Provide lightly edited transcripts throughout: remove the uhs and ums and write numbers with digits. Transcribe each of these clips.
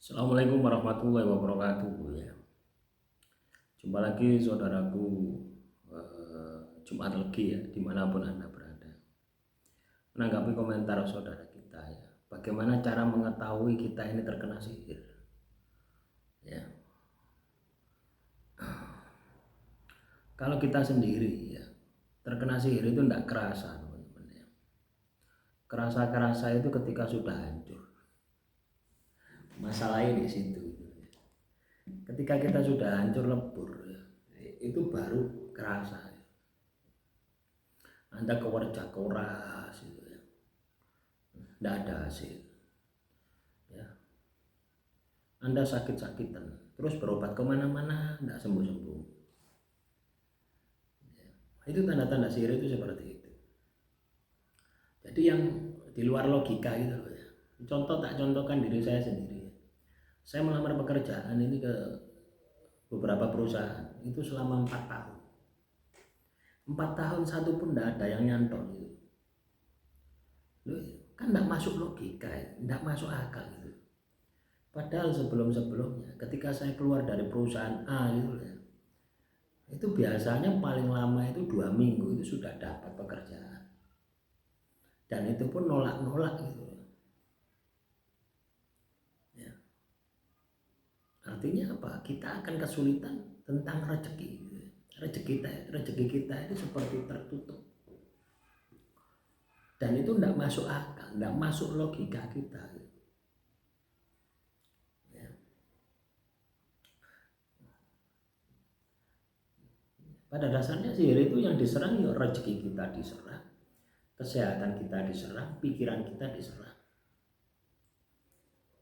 Assalamualaikum warahmatullahi wabarakatuh ya. Jumpa lagi saudaraku, Jumat Legi ya, dimanapun Anda berada. Menanggapi komentar saudara kita ya, bagaimana cara mengetahui kita ini terkena sihir ya. Kalau kita sendiri ya terkena sihir itu tidak kerasa teman-teman ya. Kerasa itu ketika sudah hancur. Masalahnya di situ. Ketika kita sudah hancur lebur ya, itu baru kerasa. Anda kerja keras gitu ya, tidak ada hasil ya. Anda sakit-sakitan terus berobat kemana-mana tidak sembuh-sembuh ya. Itu tanda-tanda sihir itu seperti itu. Jadi yang di luar logika gitu loh ya. Tak contohkan diri saya sendiri. Saya melamar pekerjaan ini ke beberapa perusahaan itu selama 4 tahun. 4 tahun satu pun tidak ada yang nyantol gitu. Loh, kan tidak masuk logika, tidak masuk akal gitu. Padahal sebelumnya ketika saya keluar dari perusahaan A gitu ya, itu biasanya paling lama itu 2 minggu itu sudah dapat pekerjaan, dan itu pun nolak gitu ya. Artinya apa? Kita akan kesulitan tentang rezeki. Rezeki kita itu seperti tertutup, dan itu tidak masuk akal, tidak masuk logika kita ya. Pada dasarnya sihir itu yang diserang ya rezeki kita diserang, kesehatan kita diserang, pikiran kita diserang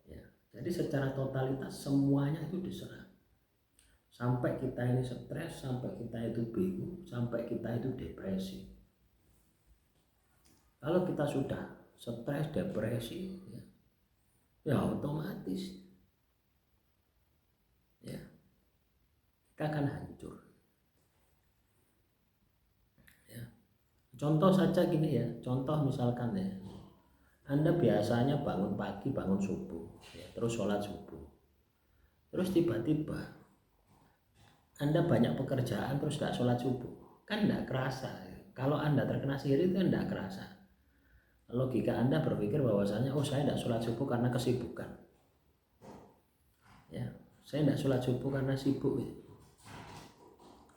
ya. Jadi secara totalitas semuanya itu diserang, sampai kita ini stres, sampai kita itu bingung, sampai kita itu depresi. Kalau kita sudah stres, depresi ya otomatis ya kita akan hancur ya. Contoh saja gini ya, contoh misalkan ya, Anda biasanya bangun pagi, bangun subuh ya, terus sholat subuh, terus tiba-tiba Anda banyak pekerjaan terus tidak sholat subuh, kan tidak kerasa ya. Kalau Anda terkena sihir itu kan tidak kerasa. Logika Anda berpikir bahwasanya saya tidak sholat subuh karena kesibukan ya, saya tidak sholat subuh karena sibuk ya.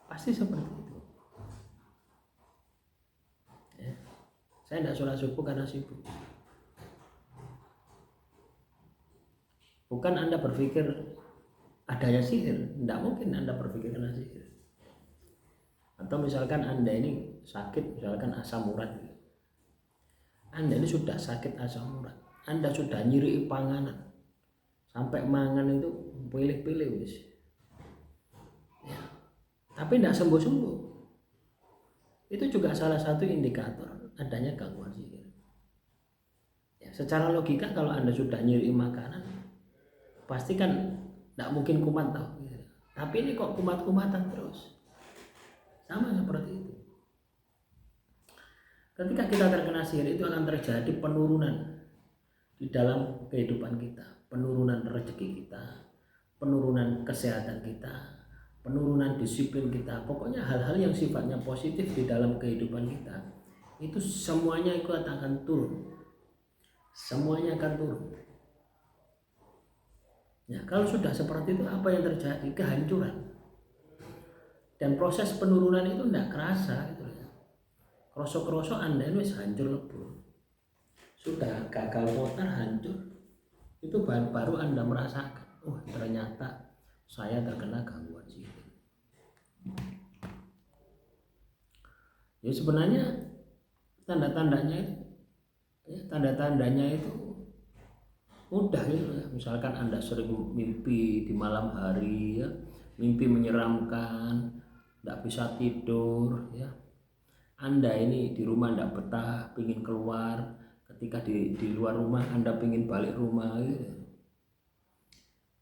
Pasti seperti itu ya. Saya tidak sholat subuh karena sibuk. Bukan Anda berpikir adanya sihir, tidak mungkin Anda berpikir karena sihir. Atau misalkan Anda ini sakit, misalkan asam urat gitu. Anda ini sudah sakit asam urat, Anda sudah nyiri panganan, sampai mangan itu pilih-pilih wis ya, tapi tidak sembuh-sembuh. Itu juga salah satu indikator adanya gangguan sihir ya. Secara logika kalau Anda sudah nyiri makanan, pasti kan tidak mungkin kumat tau gitu. Tapi ini kok kumat-kumatan terus, sama seperti itu. Ketika kita terkena sihir itu akan terjadi penurunan di dalam kehidupan kita, penurunan rezeki kita, penurunan kesehatan kita, penurunan disiplin kita. Pokoknya hal-hal yang sifatnya positif di dalam kehidupan kita itu semuanya itu akan turun, semuanya akan turun ya. Kalau sudah seperti itu, apa yang terjadi? Kehancuran, dan proses penurunan itu tidak kerasa gitu ya. Krosok-krosok Anda ini hancur lebur, sudah gagal total, hancur. Itu baru Anda merasakan, ternyata saya terkena gangguan sihir ya. Sebenarnya tanda-tandanya itu mudah gitu ya. Misalkan Anda sering mimpi di malam hari ya, mimpi menyeramkan, tidak bisa tidur ya. Anda ini di rumah tidak betah, ingin keluar. Ketika di luar rumah Anda ingin balik rumah gitu.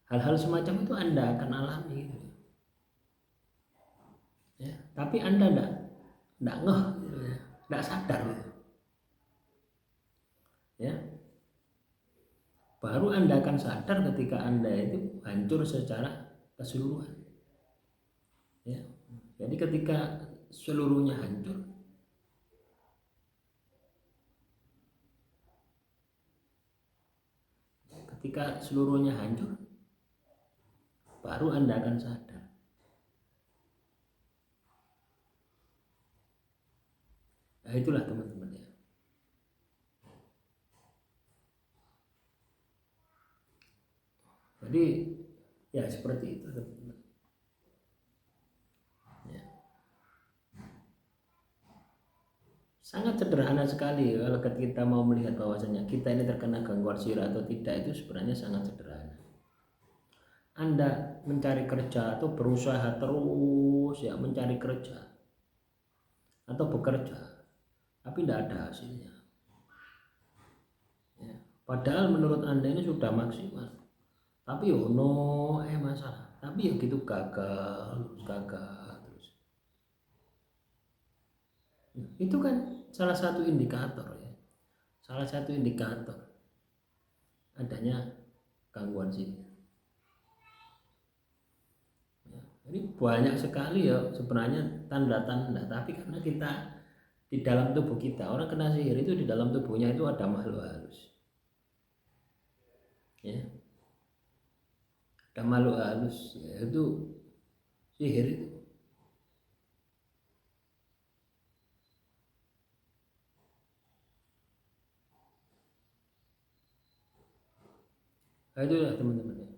Hal-hal semacam itu Anda akan alami gitu ya. Tapi Anda tidak ngeh gitu ya, tidak sadar gitu ya. baru Anda akan sadar ketika Anda itu hancur secara keseluruhan. Ya. Jadi ketika seluruhnya hancur, baru Anda akan sadar. Nah, itulah teman-teman ya. Jadi ya seperti itu teman-teman. Ya. Sangat sederhana sekali kalau kita mau melihat bahwasanya kita ini terkena gangguan sihir atau tidak, itu sebenarnya sangat sederhana. Anda mencari kerja atau berusaha terus ya mencari kerja atau bekerja, tapi tidak ada hasilnya. Ya. Padahal menurut Anda ini sudah maksimal, tapi masalah, tapi ya gitu gagal terus. Itu kan salah satu indikator ya, adanya gangguan sihir. Jadi banyak sekali ya sebenarnya tanda-tanda, tapi karena kita di dalam tubuh kita, orang kena sihir itu di dalam tubuhnya itu ada makhluk halus. Ya. Ada makhluk halus, yaitu sihir itu. Nah, itu ya teman-teman.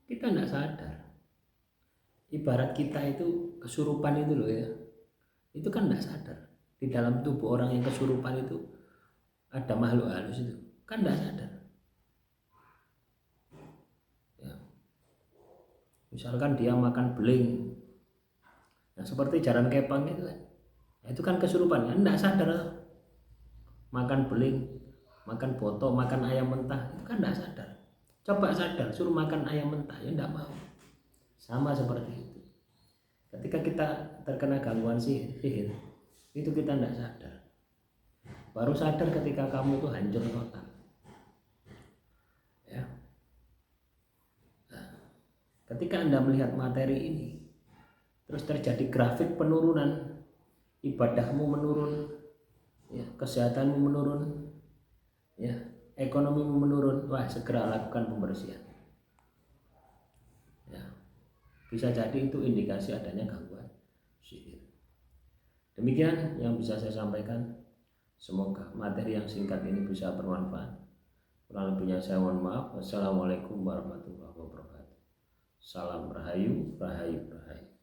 Kita tidak sadar. Ibarat kita itu kesurupan itu loh ya. Itu kan tidak sadar. Di dalam tubuh orang yang kesurupan itu ada makhluk halus itu. Kan tidak sadar. Ya. Misalkan dia makan beling. Nah, seperti jaran kepang itu kan. Nah, itu kan kesurupan kan tidak sadar. Makan beling, makan botok, makan ayam mentah, itu kan tidak sadar. Coba sadar, suruh makan ayam mentah, ya tidak mau. Sama seperti itu. Ketika kita terkena gangguan sihir, itu kita tidak sadar. Baru sadar ketika kamu itu hancur total. Ya. Nah, ketika Anda melihat materi ini, terus terjadi grafik penurunan, ibadahmu menurun, ya, kesehatanmu menurun, ya, ekonomimu menurun, wah segera lakukan pembersihan. Ya, bisa jadi itu indikasi adanya gangguan sihir. Demikian yang bisa saya sampaikan. Semoga materi yang singkat ini bisa bermanfaat. Kurang lebihnya saya mohon maaf. Wassalamualaikum warahmatullahi wabarakatuh. Salam rahayu, rahayu, rahayu.